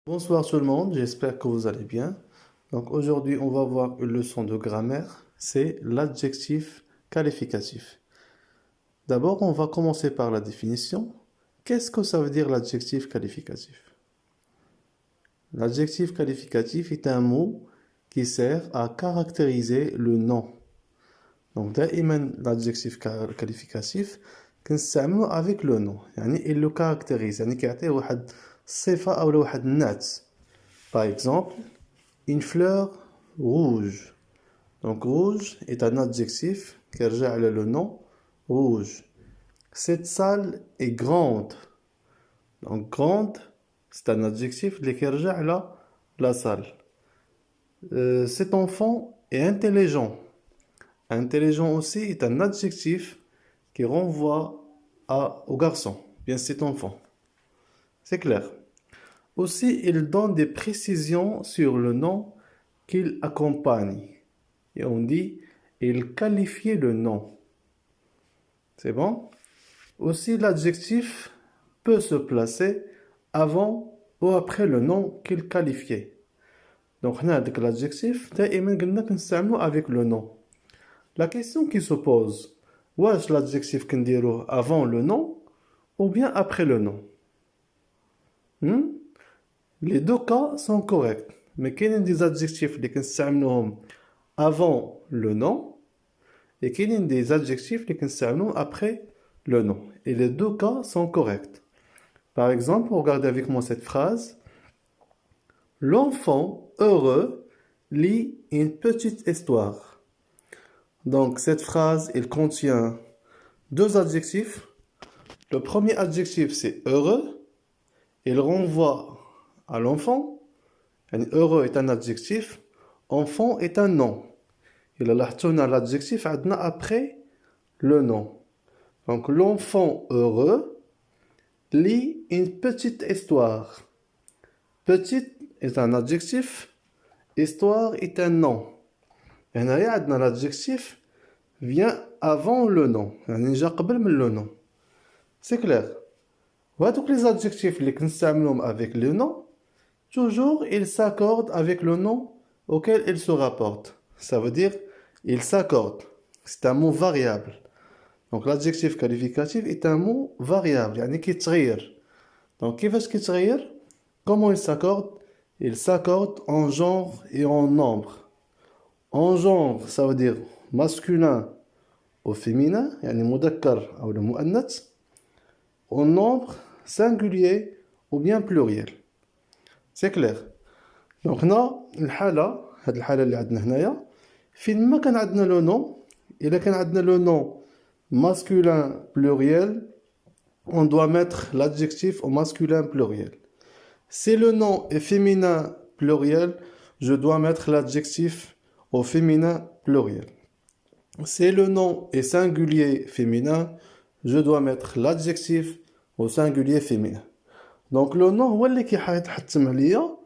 Bonsoir tout le monde, j'espère que vous allez bien. Donc aujourd'hui, on va voir une leçon de grammaire, c'est l'adjectif qualificatif. D'abord, on va commencer par la définition. Qu'est-ce que ça veut dire l'adjectif qualificatif? L'adjectif qualificatif est un mot qui sert à caractériser le nom. Donc دائما l'adjectif qualificatif كنستعمله avec le nom. يعني il le caractérise، يعني كيعطيه واحد الصفة أو واحد النعت. Par exemple, une fleur rouge. Donc rouge est un adjectif qui رجع le nom rouge. Cette salle est grande. Donc grande, c'est un adjectif qui رجع la salle. Cet enfant est intelligent. Intelligent aussi est un adjectif qui renvoie au garçon, bien cet enfant. C'est clair. Aussi, il donne des précisions sur le nom qu'il accompagne. Et on dit, il qualifie le nom. C'est bon? Aussi, l'adjectif peut se placer avant ou après le nom qu'il qualifiait. Donc, l'adjectif, avec le nom. La question qui se pose, est-ce l'adjectif qu'on dit avant le nom ou bien après le nom? Les deux cas sont corrects. Mais il y a des adjectifs qui sont avant le nom et il y a des adjectifs qui sont après le nom. Et les deux cas sont corrects. Par exemple, regardez avec moi cette phrase. L'enfant heureux lit une petite histoire. Donc cette phrase, elle contient deux adjectifs. Le premier adjectif, c'est heureux. Il renvoie à l'enfant. Heureux est un adjectif. Enfant est un nom. Il a l'adjectif après le nom. Donc l'enfant heureux lit une petite histoire. Petite est un adjectif. Histoire est un nom. Et l'adjectif vient avant le nom. le nom. C'est clair. Donc les adjectifs les avec le nom, toujours ils s'accordent avec le nom auquel ils se rapportent. Ça veut dire ils s'accordent. C'est un mot variable. Donc l'adjectif qualificatif est un mot variable, يعني كيتغير. Donc كيفاش كيتغير? Comment il s'accorde? Il s'accorde en genre et en nombre. En genre, ça veut dire masculin au féminin, يعني مذكر أو المؤنث. En nombre, singulier ou bien pluriel. C'est clair. Donc هنا الحالة هاد الحالة اللي عندنا هنايا فين ما كان عندنا لو نون إلا كان عندنا لو نون masculin pluriel on doit mettre l'adjectif au masculin pluriel. Si le nom est féminin pluriel, je dois mettre l'adjectif au féminin pluriel. Si le nom est singulier féminin, je dois mettre l'adjectif au singulier féminin. Donc le nom هو اللي كيحتم عليا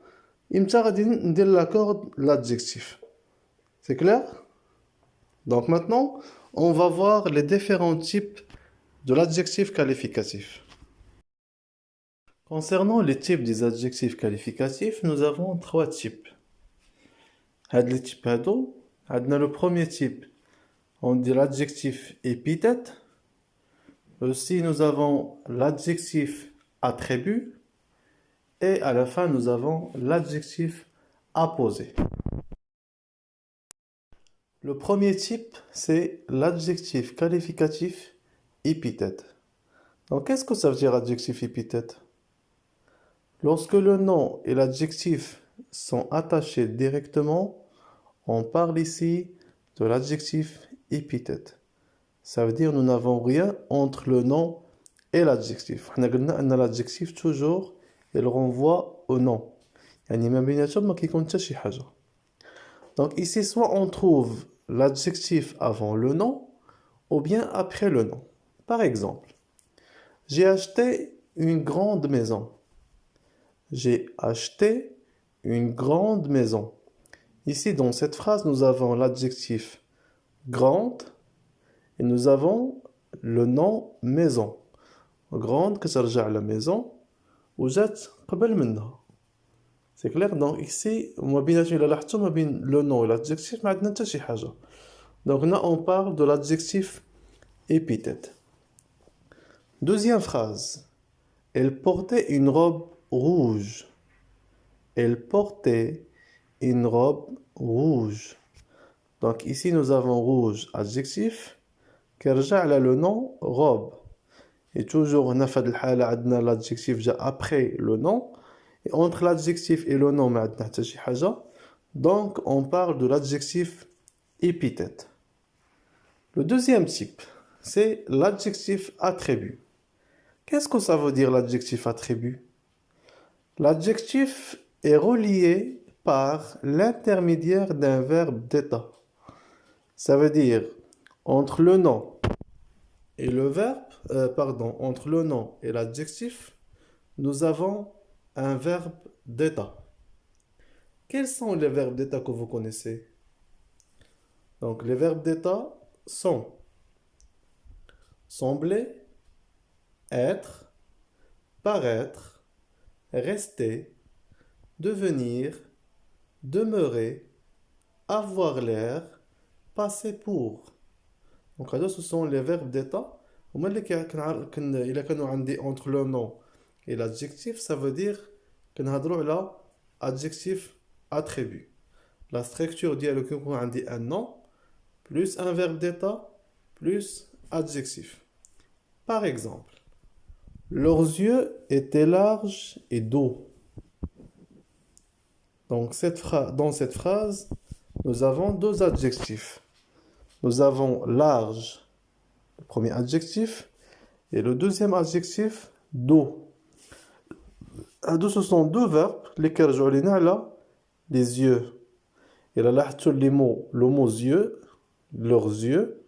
امتى غادي ندير l'accord l'adjectif. C'est clair? Donc maintenant, on va voir les différents types de l'adjectif qualificatif. Concernant les types des adjectifs qualificatifs, nous avons trois types. Les types le premier type, on dit l'adjectif épithète. Aussi, nous avons l'adjectif attribut. Et à la fin, nous avons l'adjectif apposé. Le premier type, c'est l'adjectif qualificatif épithète. Donc, qu'est-ce que ça veut dire adjectif épithète? Lorsque le nom et l'adjectif sont attachés directement, on parle ici de l'adjectif épithète. Ça veut dire nous n'avons rien entre le nom et l'adjectif. On a dit que l'adjectif toujours il renvoie au nom. Donc ici, soit on trouve l'adjectif avant le nom ou bien après le nom. Par exemple, j'ai acheté une grande maison. J'ai acheté une grande maison. Ici, dans cette phrase, nous avons l'adjectif grande et nous avons le nom maison. Grande, que ça à la maison. وجات قبل منها. C'est clair? Donc ici, ما بيناتهم إلا لاحظتوا ما بين le nom et l'adjectif ما عندنا حتى شي حاجة. Donc là, on parle de l'adjectif épithète. Deuxième phrase. Elle portait une robe rouge. Elle portait une robe rouge. Donc ici, nous avons rouge, adjectif, qui رجع على le nom robe. Et toujours, on a fait l'adjectif déjà après le nom. Et entre l'adjectif et le nom, donc on parle de l'adjectif épithète. Le deuxième type, c'est l'adjectif attribut. Qu'est-ce que ça veut dire l'adjectif attribut? L'adjectif est relié par l'intermédiaire d'un verbe d'état. Ça veut dire entre le nom et le verbe, entre le nom et l'adjectif, nous avons un verbe d'état. Quels sont les verbes d'état que vous connaissez? Donc les verbes d'état sont sembler, être, paraître, rester, devenir, demeurer, avoir l'air, passer pour. Donc ce sont les verbes d'état. Il كانوا عندي entre le nom et l'adjectif, ça veut dire كنهضروا على adjectif attribut. La structure ديالو كيكون عندي un nom plus un verbe d'état plus adjectif. Par exemple, leurs yeux étaient larges et doux. Donc dans cette phrase, nous avons deux adjectifs. Nous avons large, le premier adjectif, et le deuxième adjectif, doux. Ce sont deux verbes les les yeux. Et là, le mot yeux, leurs yeux,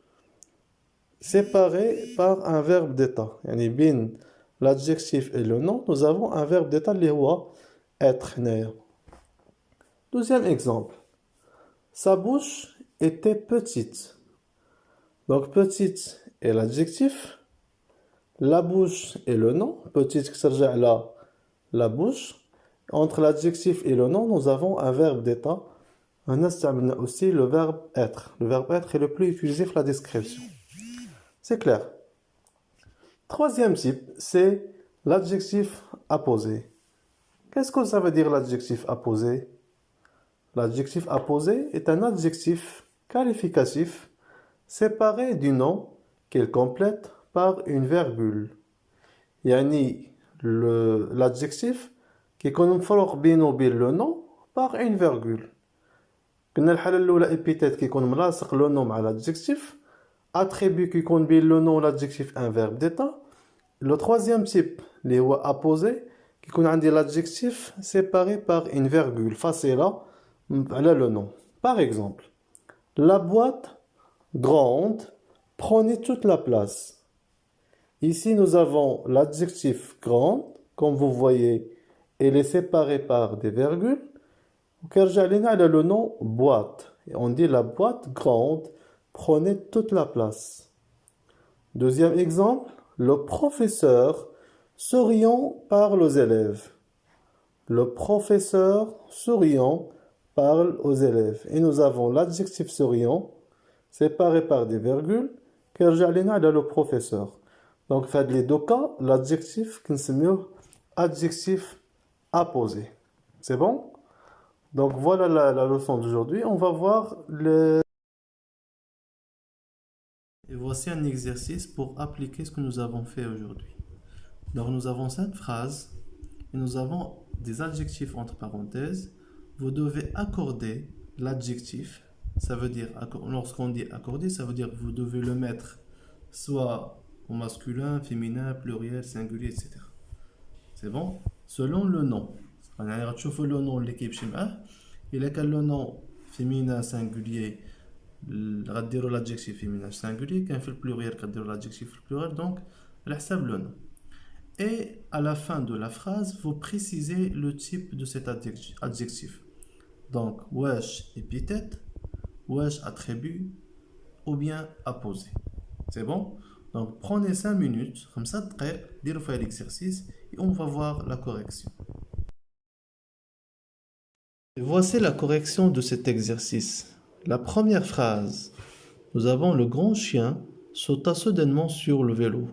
séparés par un verbe d'état. Yani bin l'adjectif et le nom, nous avons un verbe d'état qui est être. Deuxième exemple. Sa bouche était petite. Donc petite est l'adjectif. La bouche est le nom. Petite qui s'agit là, la bouche. Entre l'adjectif et le nom, nous avons un verbe d'état. On a aussi le verbe être. Le verbe être est le plus utilisé pour la description. C'est clair. Troisième type, c'est l'adjectif apposé. Qu'est-ce que ça veut dire l'adjectif apposé? L'adjectif apposé est un adjectif qualificatif séparé du nom qu'il complète par une virgule. Yani l'adjectif qui يكون بينه وبين le nom par une virgule. قلنا الحالة الأولى épithète qui يكون ملاصق le nom مع l'adjectif. Attribut qui يكون بين le nom l'adjectif un verbe d'état. Le troisième type اللي هو apposé qui يكون عندي l'adjectif séparé par une virgule فاصلة على le nom. Par exemple, la boîte grande prenait toute la place. Ici, nous avons l'adjectif grande, comme vous voyez, elle est séparée par des virgules. Le nom boîte. Et on dit la boîte grande prenait toute la place. Deuxième exemple, le professeur souriant parle aux élèves. Le professeur souriant parle aux élèves. Et nous avons l'adjectif souriant séparé par des virgules qui le professeur. Donc, dans les deux cas, l'adjectif qui s'appelle adjectif apposé. C'est bon? Donc, voilà la leçon d'aujourd'hui. On va voir le... Et voici un exercice pour appliquer ce que nous avons fait aujourd'hui. Donc, nous avons cette phrase et nous avons des adjectifs entre parenthèses. Vous devez accorder l'adjectif. Ça veut dire, lorsqu'on dit accorder, ça veut dire que vous devez le mettre soit au masculin, féminin, pluriel, singulier, etc. C'est bon? Selon le nom. On va voir le nom de l'équipe chez moi. Il y a le nom féminin singulier, l'adjectif féminin singulier, quand le pluriel, l'adjectif pluriel, donc, il y le nom. Et à la fin de la phrase, vous précisez le type de cet adjectif. Donc, wesh épithète, wesh attribut, ou bien apposé. C'est bon? Donc, prenez 5 minutes, comme ça, dire l'exercice, et on va voir la correction. Et voici la correction de cet exercice. La première phrase. Nous avons le grand chien sauta soudainement sur le vélo.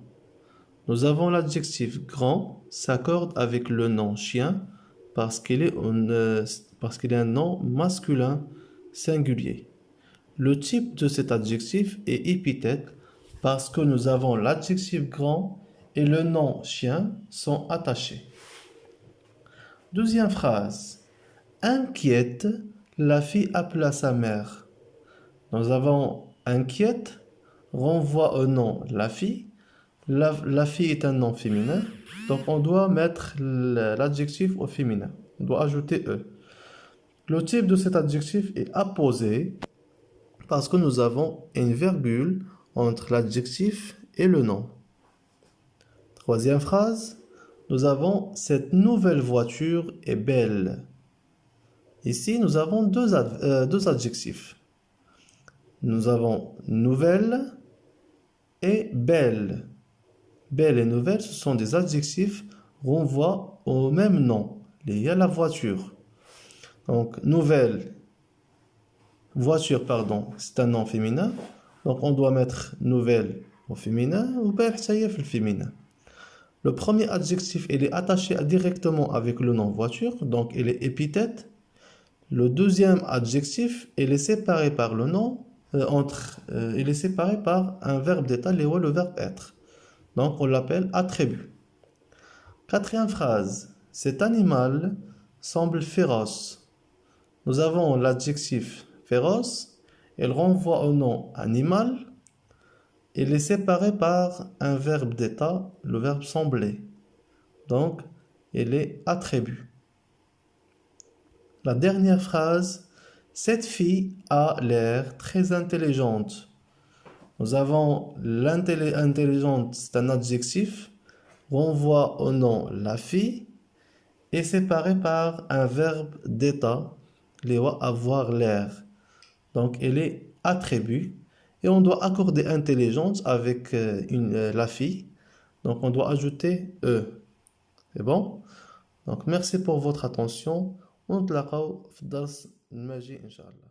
Nous avons l'adjectif grand s'accorde avec le nom chien parce qu'il est un nom masculin singulier. Le type de cet adjectif est épithète parce que nous avons l'adjectif grand et le nom chien sont attachés. Deuxième phrase. Inquiète, la fille appela sa mère. Nous avons inquiète renvoie au nom la fille. La fille est un nom féminin, donc on doit mettre l'adjectif au féminin. On doit ajouter e. Le type de cet adjectif est apposé parce que nous avons une virgule entre l'adjectif et le nom. Troisième phrase, nous avons cette nouvelle voiture est belle. Ici, nous avons deux adjectifs. Nous avons nouvelle et belle. Belle et nouvelle, ce sont des adjectifs renvoient au même nom, lié à la voiture. Donc, nouvelle, voiture, pardon, c'est un nom féminin. Donc, on doit mettre nouvelle au féminin ou belle, ça y est, le féminin. Le premier adjectif, il est attaché directement avec le nom voiture, donc il est épithète. Le deuxième adjectif, il est séparé par le nom, il est séparé par un verbe d'état, le verbe être. Donc, on l'appelle attribut. Quatrième phrase. Cet animal semble féroce. Nous avons l'adjectif féroce. Il renvoie au nom animal. Il est séparé par un verbe d'état, le verbe sembler. Donc, il est attribut. La dernière phrase. Cette fille a l'air très intelligente. Nous avons l'intelligente, c'est un adjectif, renvoie au nom la fille, est séparé par un verbe d'état, avoir l'air. Donc, elle est attribut, et on doit accorder intelligence avec la fille. Donc, on doit ajouter e. C'est bon? Donc, merci pour votre attention. On se retrouve dans le prochain, Inch'Allah.